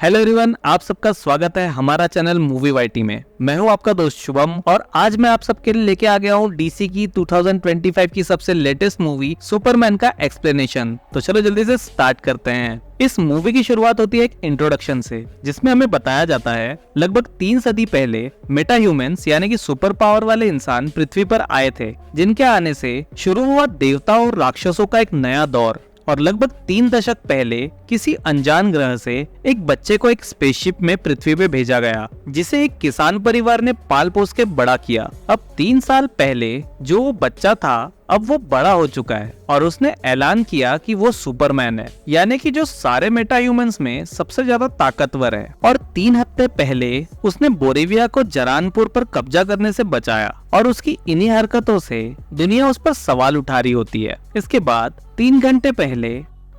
Hello everyone, आप सबका स्वागत है हमारा चैनल मूवी वाईटी में। मैं हूं आपका दोस्त शुभम और आज मैं आप सबके लिए लेके आ गया हूं डीसी की 2025 की सबसे लेटेस्ट मूवी सुपरमैन का एक्सप्लेनेशन। तो चलो जल्दी से स्टार्ट करते हैं। इस मूवी की शुरुआत होती है एक इंट्रोडक्शन से, जिसमें हमें बताया जाता है लगभग 3 सदी पहले मेटा ह्यूमंस यानी कि सुपर पावर वाले इंसान पृथ्वी पर आए थे, जिनके आने से शुरू हुआ देवताओं और राक्षसों का एक नया दौर। और लगभग 3 दशक पहले किसी अनजान ग्रह से एक बच्चे को एक स्पेसशिप में पृथ्वी पे भेजा गया, जिसे एक किसान परिवार ने पाल पोस के बड़ा किया। अब 3 साल पहले जो वो बच्चा था, अब वो बड़ा हो चुका है और उसने ऐलान किया कि वो सुपरमैन है, यानी कि जो सारे मेटा ह्यूमंस में सबसे ज्यादा ताकतवर है। और 3 हफ्ते पहले उसने बोरेविया को जरानपुर पर कब्जा करने से बचाया और उसकी इन्हीं हरकतों से दुनिया उस पर सवाल उठा रही होती है। इसके बाद 3 घंटे पहले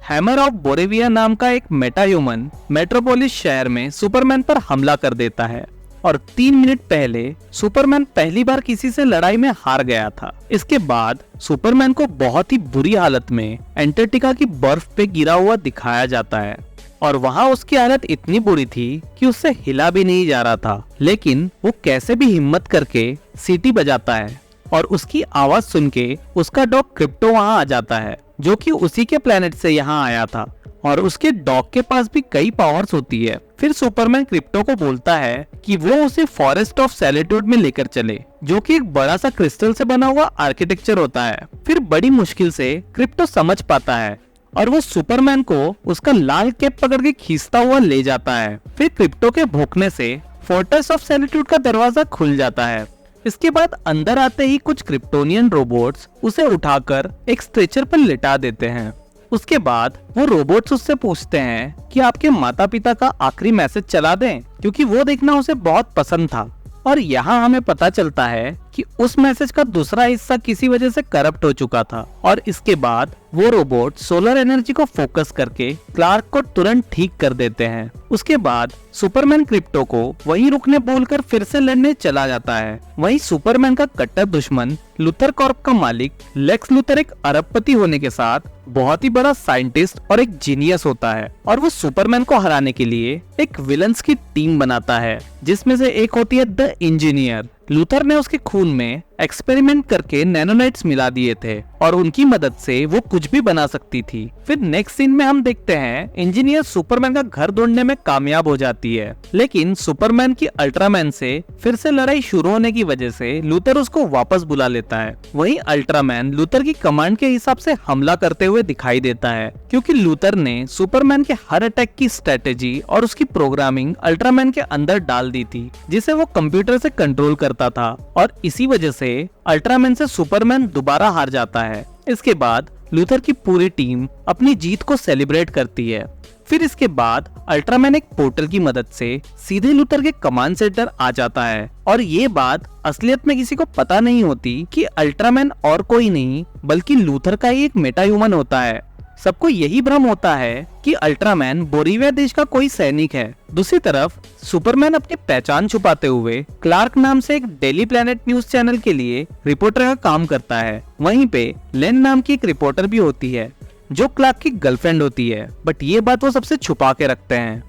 हैमर ऑफ बोरेविया नाम का एक मेटा ह्यूमन मेट्रोपोलिस शहर में सुपरमैन पर हमला कर देता है और 3 मिनट पहले सुपरमैन पहली बार किसी से लड़ाई में हार गया था। इसके बाद सुपरमैन को बहुत ही बुरी हालत में एंटार्क्टिका की बर्फ पे गिरा हुआ दिखाया जाता है और वहाँ उसकी हालत इतनी बुरी थी कि उससे हिला भी नहीं जा रहा था। लेकिन वो कैसे भी हिम्मत करके सीटी बजाता है और उसकी आवाज सुन के उसका डॉग क्रिप्टो वहाँ आ जाता है, जो कि उसी के प्लेनेट से यहाँ आया था और उसके डॉग के पास भी कई पावर्स होती है। फिर सुपरमैन क्रिप्टो को बोलता है कि वो उसे फॉरेस्ट ऑफ सैलिट्यूड में लेकर चले, जो कि एक बड़ा सा क्रिस्टल से बना हुआ आर्किटेक्चर होता है। फिर बड़ी मुश्किल से क्रिप्टो समझ पाता है और वो सुपरमैन को उसका लाल कैप पकड़ के खींचता हुआ ले जाता है। फिर क्रिप्टो के भौंकने से फोर्ट्रेस ऑफ सैलिट्यूड का दरवाजा खुल जाता है। इसके बाद अंदर आते ही कुछ क्रिप्टोनियन रोबोट्स उसे उठाकर एक स्ट्रेचर पर लिटा देते हैं। उसके बाद वो रोबोट्स उससे पूछते हैं कि आपके माता पिता का आखिरी मैसेज चला दें, क्योंकि वो देखना उसे बहुत पसंद था। और यहाँ हमें पता चलता है कि उस मैसेज का दूसरा हिस्सा किसी वजह से करप्ट हो चुका था। और इसके बाद वो रोबोट सोलर एनर्जी को फोकस करके क्लार्क को तुरंत ठीक कर देते हैं। उसके बाद सुपरमैन क्रिप्टो को वहीं रुकने बोलकर फिर से लड़ने चला जाता है। वहीं सुपरमैन का कट्टर दुश्मन लूथर कॉर्प का मालिक लेक्स लूथर एक अरबपति होने के साथ बहुत ही बड़ा साइंटिस्ट और एक जीनियस होता है और वो सुपरमैन को हराने के लिए एक विलन्स की टीम बनाता है, जिसमें से एक होती है द इंजीनियर। लूथर ने उसके खून में एक्सपेरिमेंट करके नैनोनाइट्स मिला दिए थे और उनकी मदद से वो कुछ भी बना सकती थी। फिर नेक्स्ट सीन में हम देखते हैं इंजीनियर सुपरमैन का घर ढूंढने में कामयाब हो जाती है, लेकिन सुपरमैन की अल्ट्रामैन से फिर से लड़ाई शुरू होने की वजह से लूथर उसको वापस बुला लेता है। वहीं अल्ट्रामैन लूथर की कमांड के हिसाब से हमला करते हुए दिखाई देता है, क्योंकि लूथर ने सुपरमैन के हर अटैक की स्ट्रेटेजी और उसकी प्रोग्रामिंग अल्ट्रामैन के अंदर डाल दी थी, जिसे वो कंप्यूटर से कंट्रोल करता था। और इसी वजह से अल्ट्रामैन से सुपरमैन दोबारा हार जाता है। इसके बाद लूथर की पूरी टीम अपनी जीत को सेलिब्रेट करती है। फिर इसके बाद अल्ट्रामैन एक पोर्टल की मदद से सीधे लूथर के कमांड सेंटर आ जाता है और ये बात असलियत में किसी को पता नहीं होती कि अल्ट्रामैन और कोई नहीं बल्कि लूथर का ही एक मेटा ह्यूमन होता है। सबको यही भ्रम होता है कि अल्ट्रामैन बोरेविया देश का कोई सैनिक है। दूसरी तरफ सुपरमैन अपनी पहचान छुपाते हुए क्लार्क नाम से एक डेली प्लेनेट न्यूज चैनल के लिए रिपोर्टर का काम करता है। वहीं पे लेन नाम की एक रिपोर्टर भी होती है, जो क्लार्क की गर्लफ्रेंड होती है, बट ये बात वो सबसे छुपा के रखते हैं।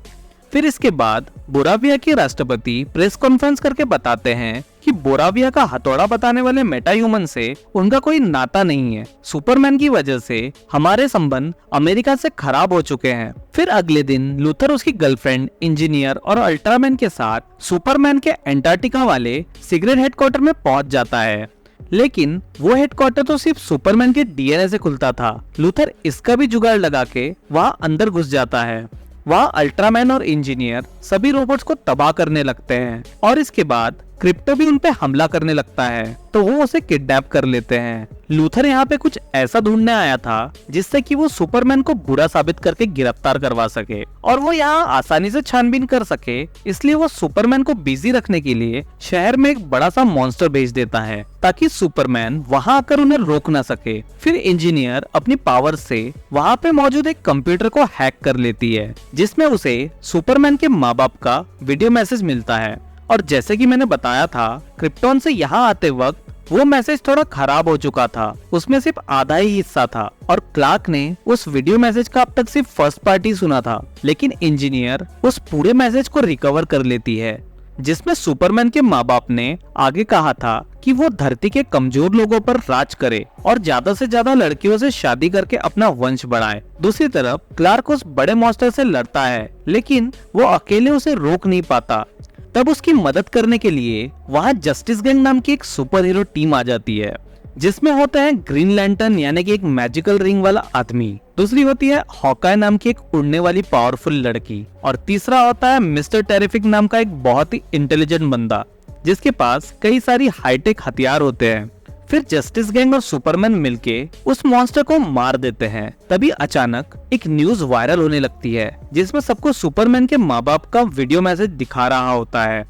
फिर इसके बाद बोराविया के राष्ट्रपति प्रेस कॉन्फ्रेंस करके बताते हैं कि बोराविया का हथौड़ा बताने वाले मेटा ह्यूमन से उनका कोई नाता नहीं है। सुपरमैन की वजह से हमारे संबंध अमेरिका से खराब हो चुके हैं। फिर अगले दिन लूथर उसकी गर्लफ्रेंड इंजीनियर और अल्ट्रामैन के साथ सुपरमैन के एंटार्क्टिका वाले सीक्रेट हेडक्वार्टर में पहुंच जाता है, लेकिन वो हेडक्वार्टर तो सिर्फ सुपरमैन के डीएनए से खुलता था। लूथर इसका भी जुगाड़ लगा के वहाँ अंदर घुस जाता है। वहाँ अल्ट्रामैन और इंजीनियर सभी रोबोट्स को तबाह करने लगते हैं और इसके बाद क्रिप्टो भी उन पे हमला करने लगता है, तो वो उसे किडनैप कर लेते हैं। लूथर यहाँ पे कुछ ऐसा ढूंढने आया था जिससे कि वो सुपरमैन को बुरा साबित करके गिरफ्तार करवा सके और वो यहाँ आसानी से छानबीन कर सके, इसलिए वो सुपरमैन को बिजी रखने के लिए शहर में एक बड़ा सा मॉन्स्टर भेज देता है ताकि सुपरमैन वहाँ आकर उन्हें रोक ना सके। फिर इंजीनियर अपनी पावर से वहाँ पे मौजूद एक कंप्यूटर को हैक कर लेती है, जिसमें उसे सुपरमैन के माँ बाप का वीडियो मैसेज मिलता है। और जैसे कि मैंने बताया था, क्रिप्टॉन से यहाँ आते वक्त वो मैसेज थोड़ा खराब हो चुका था, उसमें सिर्फ आधा ही हिस्सा था और क्लार्क ने उस वीडियो मैसेज का अब तक सिर्फ फर्स्ट पार्टी सुना था। लेकिन इंजीनियर उस पूरे मैसेज को रिकवर कर लेती है, जिसमें सुपरमैन के माँ बाप ने आगे कहा था कि वो धरती के कमजोर लोगों पर राज करे और ज्यादा से ज्यादा लड़कियों से शादी करके अपना वंश बढ़ाए। दूसरी तरफ क्लार्क उस बड़े मॉन्स्टर से लड़ता है, लेकिन वो अकेले उसे रोक नहीं पाता। तब उसकी मदद करने के लिए वहाँ जस्टिस गैंग नाम की एक सुपर हीरो टीम आ जाती है, जिसमें होता है ग्रीन लैंटर्न यानी कि एक मैजिकल रिंग वाला आदमी, दूसरी होती है हॉकाई नाम की एक उड़ने वाली पावरफुल लड़की और तीसरा होता है मिस्टर टेरिफिक नाम का एक बहुत ही इंटेलिजेंट बंदा जिसके पास कई सारी हाईटेक हथियार होते हैं। फिर जस्टिस गैंग और सुपरमैन मिलके उस मॉन्स्टर को मार देते हैं। तभी अचानक एक न्यूज वायरल होने लगती है, जिसमें सबको सुपरमैन के माँ बाप का वीडियो मैसेज दिखा रहा होता है।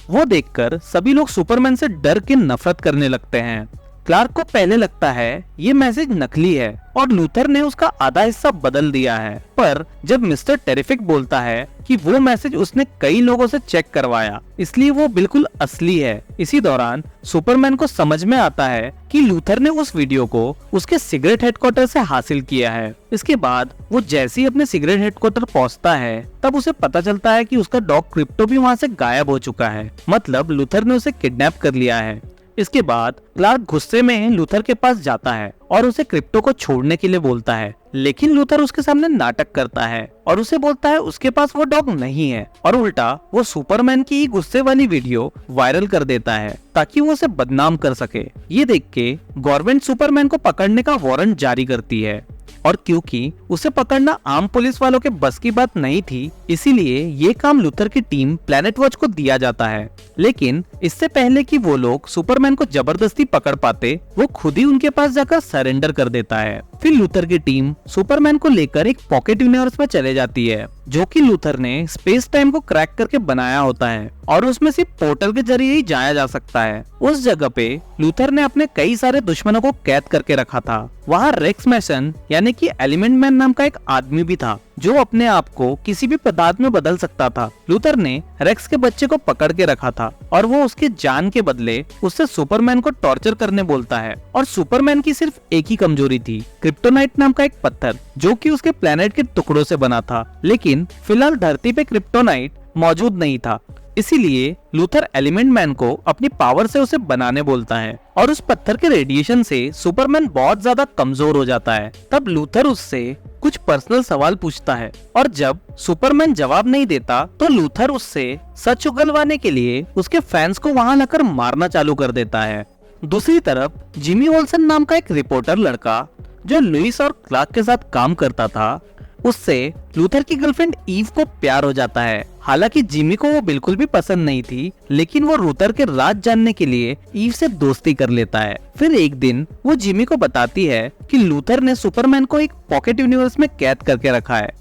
वो देखकर सभी लोग सुपरमैन से डर के नफरत करने लगते हैं। क्लार्क को पहले लगता है ये मैसेज नकली है और लूथर ने उसका आधा हिस्सा बदल दिया है, पर जब मिस्टर टेरिफिक बोलता है कि वो मैसेज उसने कई लोगों से चेक करवाया, इसलिए वो बिल्कुल असली है। इसी दौरान सुपरमैन को समझ में आता है कि लूथर ने उस वीडियो को उसके सिगरेट हेडक्वार्टर से हासिल किया है। इसके बाद वो जैसे ही अपने सिगरेट हेडक्वार्टर पहुंचता है, तब उसे पता चलता है कि उसका डॉग क्रिप्टो भी वहाँ से गायब हो चुका है, मतलब लूथर ने उसे किडनैप कर लिया है। इसके बाद क्लार्क गुस्से में लूथर के पास जाता है और उसे क्रिप्टो को छोड़ने के लिए बोलता है, लेकिन लूथर उसके सामने नाटक करता है और उसे बोलता है उसके पास वो डॉग नहीं है और उल्टा वो सुपरमैन की गुस्से वाली वीडियो वायरल कर देता है ताकि वो उसे बदनाम कर सके। ये देख के गवर्नमेंट सुपरमैन को पकड़ने का वारंट जारी करती है और क्योंकि उसे पकड़ना आम पुलिस वालों के बस की बात नहीं थी, इसीलिए ये काम लूथर की टीम प्लैनेट वॉच को दिया जाता है। लेकिन इससे पहले कि वो लोग सुपरमैन को जबरदस्ती पकड़ पाते, वो खुद ही उनके पास जाकर सरेंडर कर देता है। फिर लूथर की टीम सुपरमैन को लेकर एक पॉकेट यूनिवर्स में चले जाती है, जो कि लूथर ने स्पेस टाइम को क्रैक करके बनाया होता है और उसमें सिर्फ पोर्टल के जरिए ही जाया जा सकता है। उस जगह पे लूथर ने अपने कई सारे दुश्मनों को कैद करके रखा था। वहाँ रेक्स मैसन यानी कि एलिमेंट मैन नाम का एक आदमी भी था, जो अपने आप को किसी भी पदार्थ में बदल सकता था। लूथर ने रेक्स के बच्चे को पकड़ के रखा था और वो उसके जान के बदले उससे सुपरमैन को टॉर्चर करने बोलता है। और सुपरमैन की सिर्फ एक ही कमजोरी थी, क्रिप्टोनाइट नाम का एक पत्थर, जो कि उसके प्लेनेट के टुकड़ों से बना था। लेकिन फिलहाल धरती पे क्रिप्टोनाइट मौजूद नहीं था, इसीलिए लूथर एलिमेंट मैन को अपनी पावर से उसे बनाने बोलता है और उस पत्थर के रेडिएशन से सुपरमैन बहुत ज्यादा कमजोर हो जाता है। तब लूथर उससे कुछ पर्सनल सवाल पूछता है और जब सुपरमैन जवाब नहीं देता तो लूथर उससे सच उगलवाने के लिए उसके फैंस को वहां लाकर मारना चालू कर देता है। दूसरी तरफ जिमी ओल्सन नाम का एक रिपोर्टर लड़का, जो लुइस और क्लार्क के साथ काम करता था, उससे लूथर की गर्लफ्रेंड ईव को प्यार हो जाता है। हालांकि जिमी को वो बिल्कुल भी पसंद नहीं थी, लेकिन वो लूथर के राज जानने के लिए ईव से दोस्ती कर लेता है। फिर एक दिन वो जिमी को बताती है कि लूथर ने सुपरमैन को एक पॉकेट यूनिवर्स में कैद करके रखा है।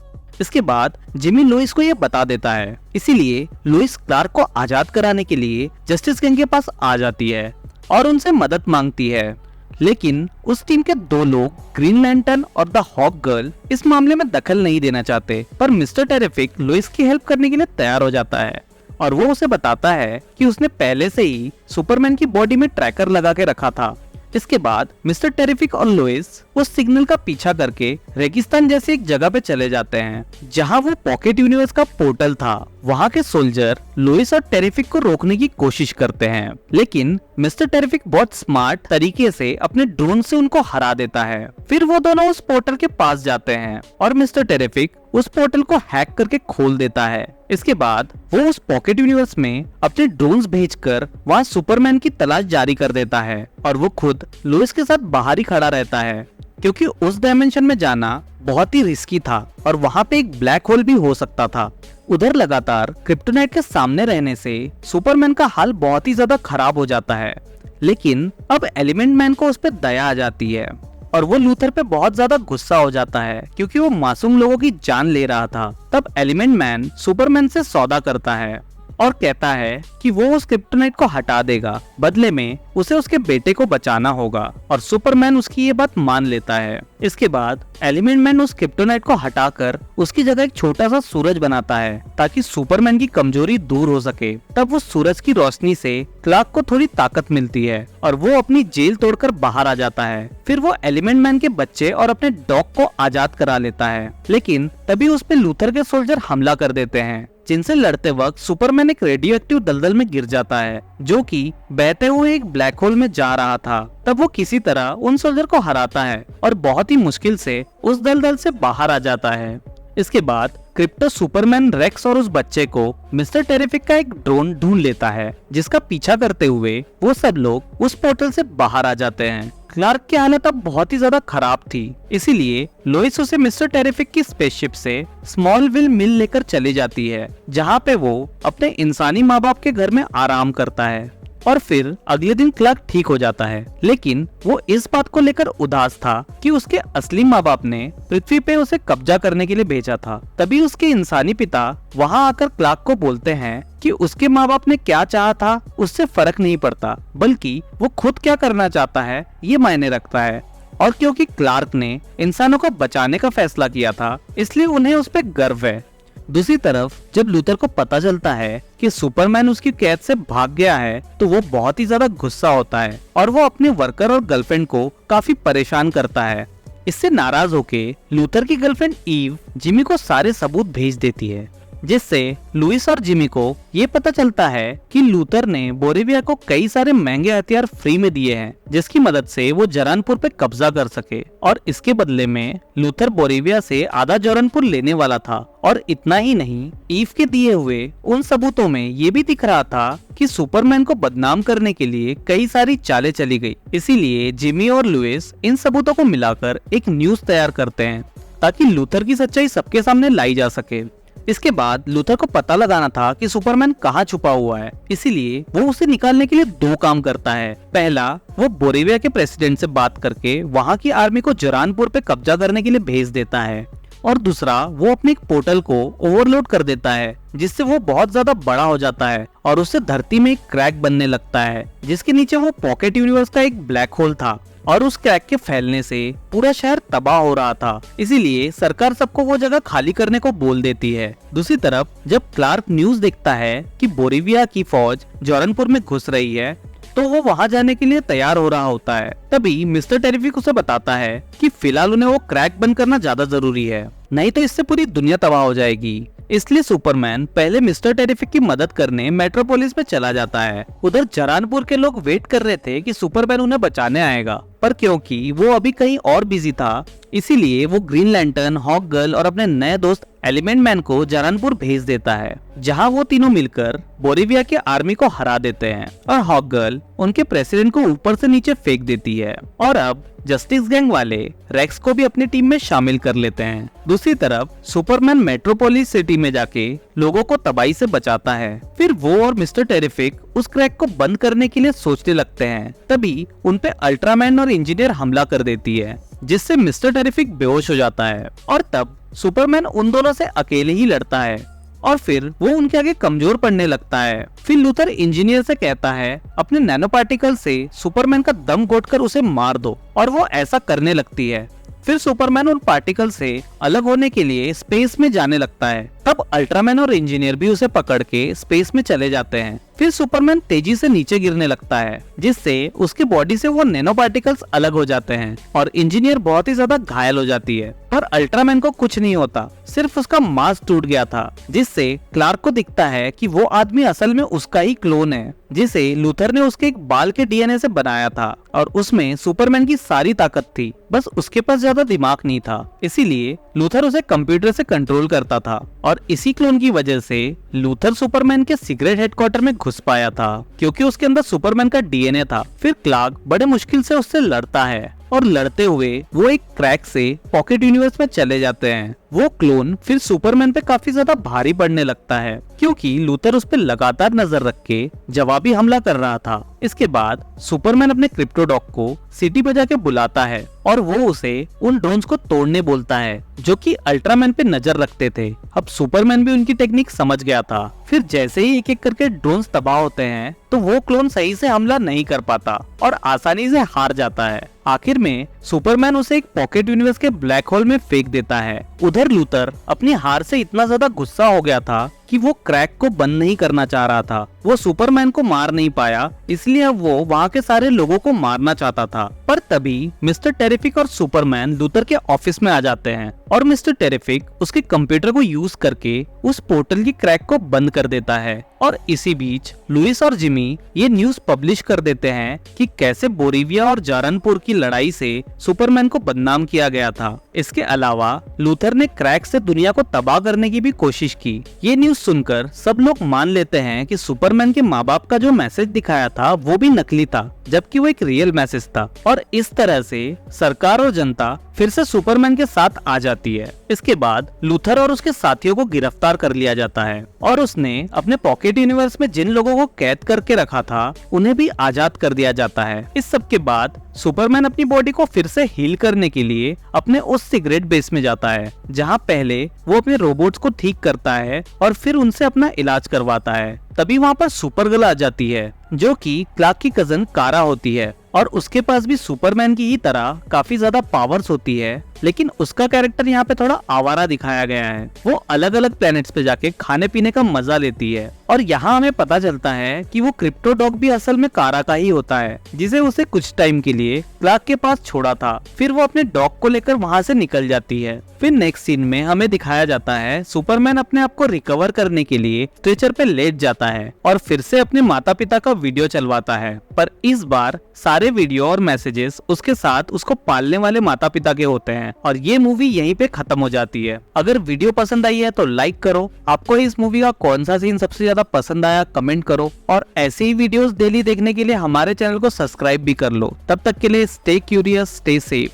इसके बाद जिमी लुइस को ये बता देता है, इसीलिए लुइस क्लार्क को आजाद कराने के लिए जस्टिस गैंग के पास आ जाती है और उनसे मदद मांगती है। लेकिन उस टीम के दो लोग, ग्रीन लैंटर्न और द हॉक गर्ल, इस मामले में दखल नहीं देना चाहते, पर मिस्टर टेरिफिक लुइस की हेल्प करने के लिए तैयार हो जाता है और वो उसे बताता है कि उसने पहले से ही सुपरमैन की बॉडी में ट्रैकर लगा के रखा था। इसके बाद मिस्टर टेरिफिक और लुइस उस सिग्नल का पीछा करके रेगिस्तान जैसी एक जगह पे चले जाते हैं, जहां वो पॉकेट यूनिवर्स का पोर्टल था। वहां के सोल्जर लुइस और टेरिफिक को रोकने की कोशिश करते हैं, लेकिन मिस्टर टेरिफिक बहुत स्मार्ट तरीके से अपने ड्रोन से उनको हरा देता है। फिर वो दोनों उस पोर्टल के पास जाते हैं और मिस्टर टेरिफिक उस पोर्टल को हैक करके खोल देता है। इसके बाद वो उस पॉकेट यूनिवर्स में अपने ड्रोन्स भेजकर वहाँ सुपरमैन की तलाश जारी कर देता है और वो खुद लुइस के साथ बाहर ही खड़ा रहता है, क्योंकि उस डायमेंशन में जाना बहुत ही रिस्की था और वहाँ पे एक ब्लैक होल भी हो सकता था। उधर लगातार क्रिप्टोनाइट के सामने रहने से सुपरमैन का हाल बहुत ही ज्यादा खराब हो जाता है, लेकिन अब एलिमेंट मैन को उस पर दया आ जाती है और वो लूथर पे बहुत ज्यादा गुस्सा हो जाता है, क्योंकि वो मासूम लोगों की जान ले रहा था। तब एलिमेंट मैन सुपरमैन से सौदा करता है और कहता है कि वो उस क्रिप्टोनाइट को हटा देगा, बदले में उसे उसके बेटे को बचाना होगा और सुपरमैन उसकी ये बात मान लेता है। इसके बाद एलिमेंट मैन उस क्रिप्टोनाइट को हटाकर उसकी जगह एक छोटा सा सूरज बनाता है ताकि सुपरमैन की कमजोरी दूर हो सके। तब वो सूरज की रोशनी से क्लार्क को थोड़ी ताकत मिलती है और वो अपनी जेल तोड़कर बाहर आ जाता है। फिर वो एलिमेंट मैन के बच्चे और अपने डॉग को आजाद करा लेता है, लेकिन तभी उस पे लूथर के सोल्जर हमला कर देते हैं, जिनसे लड़ते वक्त सुपरमैन एक रेडियो एक्टिव दलदल में गिर जाता है जो कि बहते हुए एक ब्लैक होल में जा रहा था। तब वो किसी तरह उन सोल्जर को हराता है और बहुत ही मुश्किल से उस दलदल से बाहर आ जाता है। इसके बाद क्रिप्टो सुपरमैन रेक्स और उस बच्चे को मिस्टर टेरिफिक का एक ड्रोन ढूंढ लेता है, जिसका पीछा करते हुए वो सब लोग उस पोर्टल से बाहर आ जाते हैं। क्लार्क की हालत अब बहुत ही ज्यादा खराब थी, इसीलिए लोइस उसे मिस्टर टेरिफिक की स्पेसशिप से स्मॉलविल मिल लेकर चली जाती है, जहाँ पे वो अपने इंसानी माँ बाप के घर में आराम करता है। और फिर अगले दिन क्लार्क ठीक हो जाता है, लेकिन वो इस बात को लेकर उदास था कि उसके असली माँ बाप ने पृथ्वी पे उसे कब्जा करने के लिए भेजा था। तभी उसके इंसानी पिता वहाँ आकर क्लार्क को बोलते हैं कि उसके माँ बाप ने क्या चाहा था उससे फर्क नहीं पड़ता, बल्कि वो खुद क्या करना चाहता है ये मायने रखता है। और क्योंकि क्लार्क ने इंसानों को बचाने का फैसला किया था, इसलिए उन्हें उस पर गर्व है। दूसरी तरफ जब लूथर को पता चलता है कि सुपरमैन उसकी कैद से भाग गया है, तो वो बहुत ही ज्यादा गुस्सा होता है और वो अपने वर्कर और गर्लफ्रेंड को काफी परेशान करता है। इससे नाराज होके लूथर की गर्लफ्रेंड ईव जिमी को सारे सबूत भेज देती है, जिससे लुइस और जिमी को ये पता चलता है कि लूथर ने बोरेविया को कई सारे महंगे हथियार फ्री में दिए हैं, जिसकी मदद से वो जरानपुर पे कब्जा कर सके। और इसके बदले में लूथर बोरेविया से आधा जरानपुर लेने वाला था। और इतना ही नहीं, ईव के दिए हुए उन सबूतों में ये भी दिख रहा था कि सुपरमैन को बदनाम करने के लिए कई सारी चालें चली गई। इसीलिए जिमी और लुइस इन सबूतों को मिलाकर एक न्यूज तैयार करते हैं ताकि लूथर की सच्चाई सबके सामने लाई जा सके। इसके बाद लूथर को पता लगाना था कि सुपरमैन कहाँ छुपा हुआ है, इसीलिए वो उसे निकालने के लिए दो काम करता है। पहला, वो बोरेविया के प्रेसिडेंट से बात करके वहाँ की आर्मी को जरानपुर पे कब्जा करने के लिए भेज देता है, और दूसरा, वो अपने एक पोर्टल को ओवरलोड कर देता है, जिससे वो बहुत ज्यादा बड़ा हो जाता है और उससे धरती में एक क्रैक बनने लगता है, जिसके नीचे वो पॉकेट यूनिवर्स का एक ब्लैक होल था। और उस क्रैक के फैलने से पूरा शहर तबाह हो रहा था, इसीलिए सरकार सबको वो जगह खाली करने को बोल देती है। दूसरी तरफ जब क्लार्क न्यूज देखता है कि बोरेविया की फौज जौरनपुर में घुस रही है, तो वो वहाँ जाने के लिए तैयार हो रहा होता है। तभी मिस्टर टेरिफिक उसे बताता है कि फिलहाल उन्हें वो क्रैक बंद करना ज्यादा जरूरी है, नहीं तो इससे पूरी दुनिया तबाह हो जाएगी। इसलिए सुपरमैन पहले मिस्टर टेरिफिक की मदद करने मेट्रोपोलिस में चला जाता है। उधर जरानपुर के लोग वेट कर रहे थे कि सुपरमैन उन्हें बचाने आएगा, पर क्योंकि वो अभी कहीं और बिजी था, इसीलिए वो ग्रीन लैंटर्न, हॉक गर्ल और अपने नए दोस्त एलिमेंट मैन को जरानपुर भेज देता है, जहां वो तीनों मिलकर बोरेविया की आर्मी को हरा देते हैं और हॉक गर्ल उनके प्रेसिडेंट को ऊपर से नीचे फेंक देती है। और अब जस्टिस गैंग वाले रेक्स को भी अपनी टीम में शामिल कर लेते हैं। दूसरी तरफ सुपरमैन मेट्रोपोलिस सिटी में जाके लोगों को तबाही से बचाता है। फिर वो और मिस्टर टेरिफिक उस क्रैक को बंद करने के लिए सोचने लगते हैं। तभी उनपे अल्ट्रामैन और इंजीनियर हमला कर देती है, जिससे मिस्टर टेरिफिक बेहोश हो जाता है। और तब सुपरमैन उन दोनों से अकेले ही लड़ता है और फिर वो उनके आगे कमजोर पड़ने लगता है। फिर लूथर इंजीनियर से कहता है अपने नैनो पार्टिकल से सुपरमैन का दम घोटकर उसे मार दो, और वो ऐसा करने लगती है। फिर सुपरमैन उन पार्टिकल से अलग होने के लिए स्पेस में जाने लगता है। तब अल्ट्रामैन और इंजीनियर भी उसे पकड़ के स्पेस में चले जाते हैं। फिर सुपरमैन तेजी से नीचे गिरने लगता है, जिससे उसकी बॉडी से वो नैनो पार्टिकल्स अलग हो जाते हैं और इंजीनियर बहुत ही ज्यादा घायल हो जाती है। पर अल्ट्रामैन को कुछ नहीं होता, सिर्फ उसका मास्क टूट गया था, जिससे क्लार्क को दिखता है कि वो आदमी असल में उसका ही क्लोन है, जिसे लूथर ने उसके एक बाल के डीएनए से बनाया था और उसमें सुपरमैन की सारी ताकत थी, बस उसके पास ज्यादा दिमाग नहीं था। इसीलिए लूथर उसे कंप्यूटर से कंट्रोल करता था और इसी क्लोन की वजह से लूथर सुपरमैन के सीक्रेट हेडक्वार्टर में घुस पाया था, क्योंकि उसके अंदर सुपरमैन का डीएनए था। फिर क्लार्क बड़े मुश्किल से उससे लड़ता है और लड़ते हुए वो एक क्रैक से पॉकेट यूनिवर्स में चले जाते हैं। वो क्लोन फिर सुपरमैन पे काफी ज्यादा भारी पड़ने लगता है, क्योंकि लूथर उस पे लगातार नजर रख के जवाबी हमला कर रहा था। इसके बाद सुपरमैन अपने क्रिप्टो डॉग को सिटी पे जाके बुलाता है और वो उसे उन ड्रोन्स को तोड़ने बोलता है जो कि अल्ट्रामैन पे नजर रखते थे। अब सुपरमैन भी उनकी टेक्निक समझ गया था। फिर जैसे ही एक एक करके ड्रोन्स तबाह होते हैं तो वो क्लोन सही से हमला नहीं कर पाता और आसानी से हार जाता है। आखिर में सुपरमैन उसे एक पॉकेट यूनिवर्स के ब्लैक होल में फेंक देता है। उधर लूथर अपनी हार से इतना ज्यादा गुस्सा हो गया था कि वो क्रैक को बंद नहीं करना चाह रहा था। वो सुपरमैन को मार नहीं पाया, इसलिए अब वो वहाँ के सारे लोगों को मारना चाहता था। पर तभी मिस्टर टेरिफिक और सुपरमैन लूथर के ऑफिस में आ जाते हैं और मिस्टर टेरिफिक उसके कंप्यूटर को यूज करके उस पोर्टल की क्रैक को बंद कर देता है। और इसी बीच लुइस और जिमी ये न्यूज पब्लिश कर देते हैं कि कैसे बोरिविया और जारनपुर की लड़ाई से सुपरमैन को बदनाम किया गया था। इसके अलावा लूथर ने क्रैक से दुनिया को तबाह करने की भी कोशिश की। ये न्यूज सुनकर सब लोग मान लेते हैं कि सुपरमैन के माँ बाप का जो मैसेज दिखाया था वो भी नकली था, जबकि वो एक रियल मैसेज था। और इस तरह से सरकार और जनता फिर से सुपरमैन के साथ आ जाती है। इसके बाद लूथर और उसके साथियों को गिरफ्तार कर लिया जाता है और उसने अपने पॉकेट यूनिवर्स में जिन लोगों को कैद करके रखा था उन्हें भी आजाद कर दिया जाता है। इस सब के बाद सुपरमैन अपनी बॉडी को फिर से हील करने के लिए अपने उस सिगरेट बेस में जाता है जहां पहले वो अपने रोबोट्स को ठीक करता है और फिर उनसे अपना इलाज करवाता है। तभी वहाँ पर सुपरगर्ल आ जाती है जो कि क्लार्क की कजन कारा होती है और उसके पास भी सुपरमैन की ही तरह काफी ज्यादा पावर्स होती है, लेकिन उसका कैरेक्टर यहाँ पे थोड़ा आवारा दिखाया गया है। वो अलग अलग प्लैनेट्स पे जाके खाने पीने का मजा लेती है और यहाँ हमें पता चलता है कि वो क्रिप्टो डॉग भी असल में कारा का ही होता है, जिसे उसे कुछ टाइम के लिए क्लार्क के पास छोड़ा था। फिर वो अपने डॉग को लेकर वहाँ से निकल जाती है। फिर नेक्स्ट सीन में हमें दिखाया जाता है सुपरमैन अपने आप को रिकवर करने के लिए स्ट्रेचर पे लेट जाता है और फिर से अपने माता पिता का वीडियो चलवाता है, पर इस बार सारे वीडियो और मैसेजेस उसके साथ उसको पालने वाले माता पिता के होते हैं। और ये मूवी यहीं पे खत्म हो जाती है। अगर वीडियो पसंद आई है तो लाइक करो। आपको इस मूवी का कौन सा सीन सबसे ज्यादा पसंद आया कमेंट करो और ऐसे ही वीडियोस डेली देखने के लिए हमारे चैनल को सब्सक्राइब भी कर लो। तब तक के लिए स्टे क्यूरियस, स्टे सेफ।